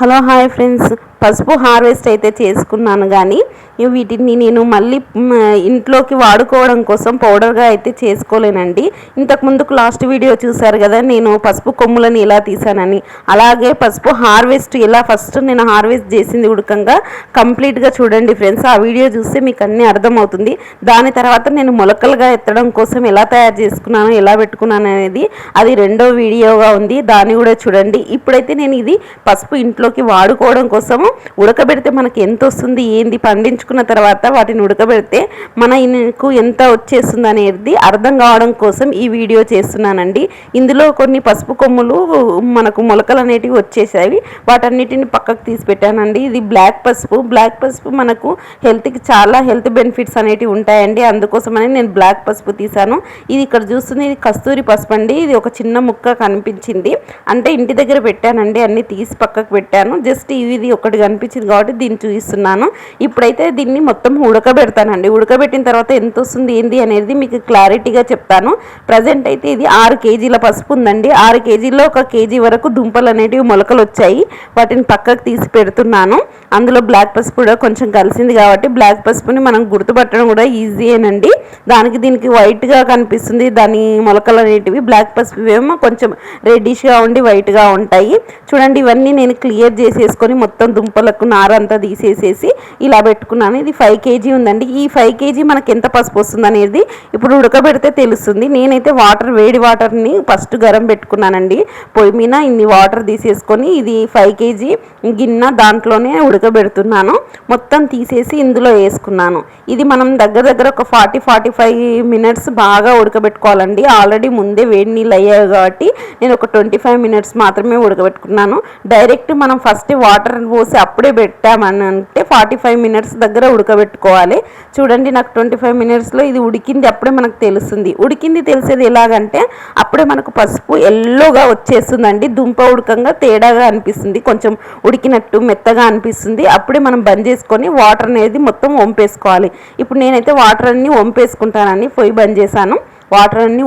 Hello hi friends, పసుపు harvest అయితే చేసుకున్నాను. కానీ వీటిని నేను మళ్ళీ ఇంట్లోకి వాడుకోవడం కోసం పౌడర్గా అయితే చేసుకోలేనండి. ఇంతకుముందుకు లాస్ట్ వీడియో చూసారు కదా, నేను పసుపు కొమ్ములను ఎలా తీసానని. అలాగే పసుపు హార్వెస్ట్ ఎలా ఫస్ట్ నేను హార్వెస్ట్ చేసింది ఉడకంగా కంప్లీట్గా చూడండి ఫ్రెండ్స్. ఆ వీడియో చూస్తే మీకు అన్నీ అర్థమవుతుంది. దాని తర్వాత నేను మొలకలుగా ఎత్తడం కోసం ఎలా తయారు చేసుకున్నాను, ఎలా పెట్టుకున్నాను అనేది అది రెండో వీడియోగా ఉంది, దాన్ని కూడా చూడండి. ఇప్పుడైతే నేను ఇది పసుపు ఇంట్లోకి వాడుకోవడం కోసము ఉడకబెడితే మనకి ఎంత వస్తుంది ఏంది, పండించుకున్న తర్వాత వాటిని ఉడకబెడితే మనకు ఎంత వచ్చేస్తుంది అనేది అర్థం కావడం కోసం ఈ వీడియో చేస్తున్నానండి. ఇందులో కొన్ని పసుపు కొమ్ములు మనకు మొలకలు అనేటివి వచ్చేసాయి, వాటన్నిటిని పక్కకు తీసి పెట్టానండి. ఇది బ్లాక్ పసుపు మనకు హెల్త్కి చాలా హెల్త్ బెనిఫిట్స్ అనేటివి ఉంటాయండి, అందుకోసమని నేను బ్లాక్ పసుపు తీసాను. ఇది ఇక్కడ చూస్తుంది, ఇది కస్తూరి పసుపు అండి. ఇది ఒక చిన్న ముక్క కనిపించింది, అంటే ఇంటి దగ్గర పెట్టానండి, అన్ని తీసి పక్కకు పెట్టాను. జస్ట్ ఇది ఒకటి కనిపించింది కాబట్టి దీన్ని చూపిస్తున్నాను. ఇప్పుడైతే దీన్ని మొత్తం ఉడకబెడతానండి. ఉడకబెట్టిన తర్వాత ఎంత వస్తుంది ఏంది అనేది మీకు క్లారిటీగా చెప్తాను. ప్రజెంట్ అయితే ఇది 6 కేజీల పసుపు ఉందండి. 6 కేజీల్లో 1 కేజీ వరకు దుంపలు అనేటివి మొలకలు వచ్చాయి, వాటిని పక్కకు తీసి పెడుతున్నాను. అందులో బ్లాక్ పసుపు కూడా కొంచెం కలిసింది కాబట్టి బ్లాక్ పసుపుని మనం గుర్తుపట్టడం కూడా ఈజీయేనండి. దీనికి వైట్గా కనిపిస్తుంది దాని మొలకలు అనేటివి. బ్లాక్ పసుపు ఏమో కొంచెం రెడ్డిష్గా ఉండి వైట్గా ఉంటాయి. చూడండి, ఇవన్నీ నేను క్లియర్ చేసేసుకొని మొత్తం దుంపలకు నారంతా తీసేసేసి ఇలా పెట్టుకున్నాను. ఇది 5 కేజీ ఉందండి. ఈ 5 కేజీ మనకి ఎంత పసుపు వస్తుంది అనేది ఇప్పుడు ఉడకబెడితే తెలుస్తుంది. నేనైతే వేడి వాటర్ని ఫస్ట్ గరం పెట్టుకున్నానండి పొయ్యి మీద. ఇన్ని వాటర్ తీసేసుకొని ఇది 5 కేజీ గిన్నె దాంట్లోనే ఉడకబెడుతున్నాను. మొత్తం తీసేసి ఇందులో వేసుకున్నాను. ఇది మనం దగ్గర ఒక 40-45 మినిట్స్ బాగా ఉడకబెట్టుకోవాలండి. ఆల్రెడీ ముందే వేడి నీళ్ళు అయ్యాయి కాబట్టి నేను ఒక 25 మినిట్స్ మాత్రమే ఉడకబెట్టుకున్నాను. డైరెక్ట్ మనం ఫస్ట్ వాటర్ పోసి అప్పుడే పెట్టామని అంటే 45 మినిట్స్ దగ్గర ఉడకబెట్టుకోవాలి. చూడండి, నాకు 25 మినిట్స్లో ఇది ఉడికింది అప్పుడే మనకు తెలుస్తుంది. ఉడికింది తెలిసేది ఎలాగంటే అప్పుడే మనకు పసుపు ఎల్లోగా వచ్చేస్తుందండి. దుంప ఉడకంగా తేడాగా అనిపిస్తుంది, కొంచెం ఉడికినట్టు మెత్తగా అనిపిస్తుంది. అప్పుడే మనం బంద్ చేసుకొని వాటర్ అనేది మొత్తం వంపేసుకోవాలి. ఇప్పుడు నేనైతే వాటర్ అన్ని వంపేసుకుంటానని పొయ్యి బంద్ చేశాను. వాటర్ అన్నీ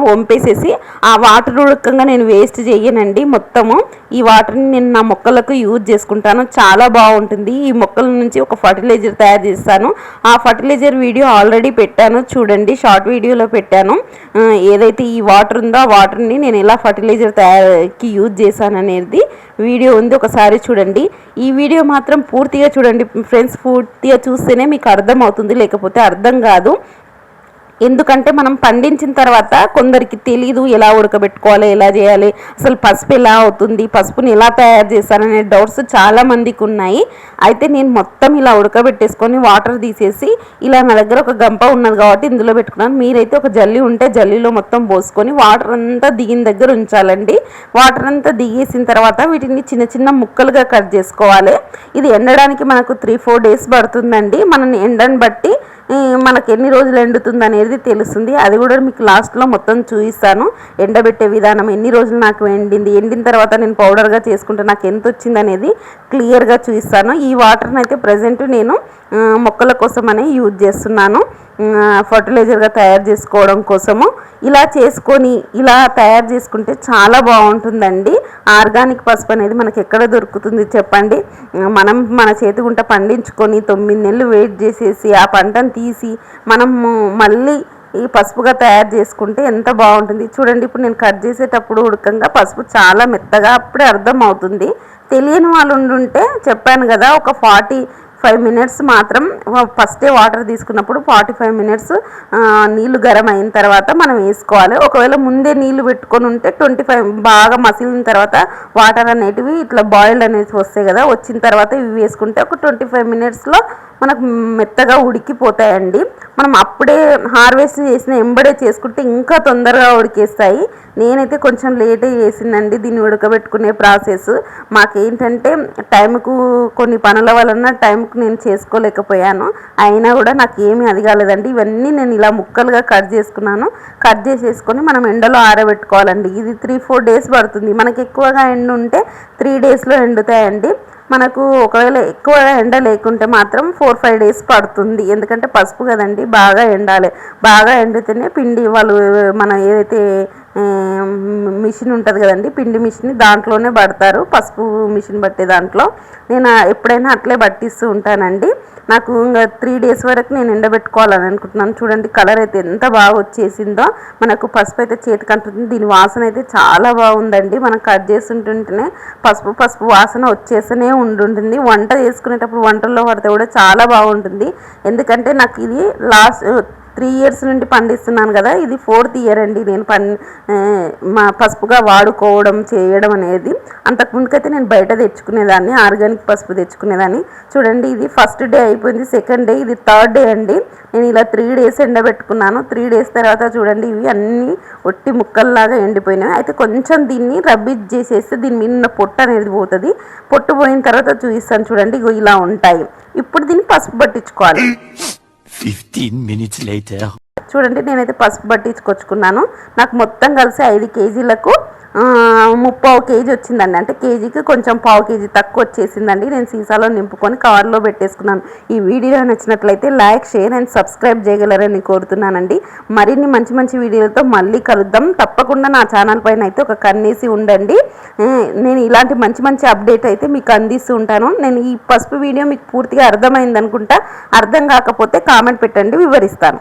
వంపేసేసి ఆ వాటర్ ఉడకంగా నేను వేస్ట్ చేయనండి. మొత్తము ఈ వాటర్ని నేను నా మొక్కలకు యూజ్ చేసుకుంటాను, చాలా బాగుంటుంది. ఈ మొక్కల నుంచి ఒక ఫర్టిలైజర్ తయారు చేస్తాను. ఆ ఫర్టిలైజర్ వీడియో ఆల్రెడీ పెట్టాను చూడండి, షార్ట్ వీడియోలో పెట్టాను. ఏదైతే ఈ వాటర్ ఉందో ఆ వాటర్ని నేను ఎలా ఫర్టిలైజర్ తయారీకి యూజ్ చేశాను అనేది వీడియో ఉంది, ఒకసారి చూడండి. ఈ వీడియో మాత్రం పూర్తిగా చూడండి ఫ్రెండ్స్, పూర్తిగా చూస్తేనే మీకు అర్థం అవుతుంది, లేకపోతే అర్థం కాదు. ఎందుకంటే మనం పండించిన తర్వాత కొందరికి తెలీదు ఎలా ఉడకబెట్టుకోవాలి, ఎలా చేయాలి, అసలు పసుపు ఎలా అవుతుంది, పసుపుని ఎలా తయారు చేస్తారనే డౌట్స్ చాలా మందికి ఉన్నాయి. అయితే నేను మొత్తం ఇలా ఉడకబెట్టేసుకొని వాటర్ తీసేసి ఇలా నా దగ్గర ఒక గంప ఉన్నది కాబట్టి ఇందులో పెట్టుకున్నాను. మీరైతే ఒక జల్లి ఉంటే జల్లీలో మొత్తం పోసుకొని వాటర్ అంతా దిగిన దగ్గర ఉంచాలండి. వాటర్ అంతా దిగేసిన తర్వాత వీటిని చిన్న చిన్న ముక్కలుగా కట్ చేసుకోవాలి. ఇది ఎండడానికి మనకు 3-4 డేస్ పడుతుందండి. మనం ఎండని బట్టి మనకు ఎన్ని రోజులు ఎండుతుంది అనేది తెలుస్తుంది. అది కూడా మీకు లాస్ట్లో మొత్తం చూపిస్తాను. ఎండబెట్టే విధానం, ఎన్ని రోజులు నాకు ఎండిన తర్వాత నేను పౌడర్గా చేసుకుంటే నాకు ఎంత వచ్చింది అనేది క్లియర్గా చూపిస్తాను. ఈ వాటర్ని అయితే ప్రజెంట్ నేను మొక్కల కోసమనే యూజ్ చేస్తున్నాను, ఫర్టిలైజర్గా తయారు చేసుకోవడం కోసము. ఇలా చేసుకొని ఇలా తయారు చేసుకుంటే చాలా బాగుంటుందండి. ఆర్గానిక్ పసుపు అనేది మనకి ఎక్కడ దొరుకుతుంది చెప్పండి? మనం మన చేతి గుంట పండించుకొని 9 నెలలు వెయిట్ చేసేసి ఆ పంటను తీసి మనము మళ్ళీ ఈ పసుపుగా తయారు చేసుకుంటే ఎంత బాగుంటుంది చూడండి. ఇప్పుడు నేను కట్ చేసేటప్పుడు ఉడకంగా పసుపు చాలా మెత్తగా అప్పుడే అర్థం అవుతుంది. తెలియని వాళ్ళు ఉండుంటే చెప్పాను కదా, ఒక 45 మినిట్స్ మాత్రం ఫస్టే వాటర్ తీసుకున్నప్పుడు 45 మినిట్స్ నీళ్లు గరం అయిన తర్వాత మనం వేసుకోవాలి. ఒకవేళ ముందే నీళ్లు పెట్టుకొని ఉంటే 25 బాగా మసిలిన తర్వాత వాటర్ అనేటివి ఇట్లా బాయిల్డ్ అనేసి వస్తాయి కదా, వచ్చిన తర్వాత ఇవి వేసుకుంటే ఒక 25 మినిట్స్లో మనకు మెత్తగా ఉడికిపోతాయండి. మనం అప్పుడే హార్వెస్ట్ చేసిన ఎంబడే చేసుకుంటే ఇంకా తొందరగా ఉడికేస్తాయి. నేనైతే కొంచెం లేటే చేసిందండి దీన్ని ఉడకబెట్టుకునే ప్రాసెస్. మాకేంటంటే టైంకు కొన్ని పనుల వలన టైంకు నేను చేసుకోలేకపోయాను, అయినా కూడా నాకు ఏమీ అది కాలేదండి. ఇవన్నీ నేను ఇలా ముక్కలుగా కట్ చేసుకున్నాను. కట్ చేసేసుకొని మనం ఎండలో ఆరబెట్టుకోవాలండి. ఇది 3-4 డేస్ పడుతుంది. మనకి ఎక్కువగా ఎండ ఉంటే 3 డేస్లో ఎండుతాయండి. మనకు ఒకవేళ ఎక్కువ ఎండ లేకుంటే మాత్రం 4-5 డేస్ పడుతుంది. ఎందుకంటే పసుపు కదండి, బాగా ఎండాలి. బాగా ఎండితేనే పిండి వాళ్ళు మన ఏదైతే మిషన్ ఉంటుంది కదండి, పిండి మిషన్, దాంట్లోనే పడతారు, పసుపు మిషన్ బట్టే దాంట్లో. నేను ఎప్పుడైనా అట్లే పట్టిస్తూ ఉంటానండి. నాకు ఇంకా 3 days వరకు నేను ఎండబెట్టుకోవాలని అనుకుంటున్నాను. చూడండి కలర్ అయితే ఎంత బాగా వచ్చేసిందో. మనకు పసుపు అయితే చేతికి అంటుంది. దీని వాసన అయితే చాలా బాగుందండి. మనం కట్ చేస్తుంటుంటేనే పసుపు వాసన వచ్చేస్తూనే ఉంటుంది. వంట చేసుకునేటప్పుడు వంటల్లో పడితే కూడా చాలా బాగుంటుంది. ఎందుకంటే నాకు ఇది లాస్ట్ 3 years నుండి పండిస్తున్నాను కదా, ఇది 4th year అండి నేను మా పసుపుగా వాడుకోవడం చేయడం అనేది. అంతకుముందుకైతే నేను బయట తెచ్చుకునేదాన్ని, ఆర్గానిక్ పసుపు తెచ్చుకునేదాన్ని. చూడండి ఇది ఫస్ట్ డే అయిపోయింది, సెకండ్ డే, ఇది థర్డ్ డే అండి. నేను ఇలా 3 days ఎండబెట్టుకున్నాను. 3 days తర్వాత చూడండి ఇవి అన్నీ ఒట్టి ముక్కల్లాగా ఎండిపోయినాయి. అయితే కొంచెం దీన్ని రబ్బిజ్ చేసేస్తే దీని మీద ఉన్న పొట్టు అనేది పోతుంది. పొట్టు పోయిన తర్వాత చూపిస్తాను చూడండి, ఇగో ఇలా ఉంటాయి. ఇప్పుడు దీన్ని పసుపు పట్టించుకోవాలి. 15 minutes later. చూడండి నేనైతే పసుపు పట్టించుకొచ్చుకున్నాను. నాకు మొత్తం కలిసి 5 kgలకు 30 kg వచ్చిందండి. అంటే కేజీకి కొంచెం 1/2 kg తక్కువ వచ్చేసిందండి. నేను సీసాలో నింపుకొని కవర్లో పెట్టేసుకున్నాను. ఈ వీడియో నచ్చినట్లయితే లైక్, షేర్ అండ్ సబ్స్క్రైబ్ చేయగలరని కోరుతున్నానండి. మరిన్ని మంచి మంచి వీడియోలతో మళ్ళీ కలుద్దాం. తప్పకుండా నా ఛానల్ పైన అయితే ఒక కన్నేసి ఉండండి. నేను ఇలాంటి మంచి మంచి అప్డేట్ అయితే మీకు అందిస్తూ ఉంటాను. నేను ఈ పసుపు వీడియో మీకు పూర్తిగా అర్థమైంది అనుకుంటా. అర్థం కాకపోతే కామెంట్ పెట్టండి, వివరిస్తాను.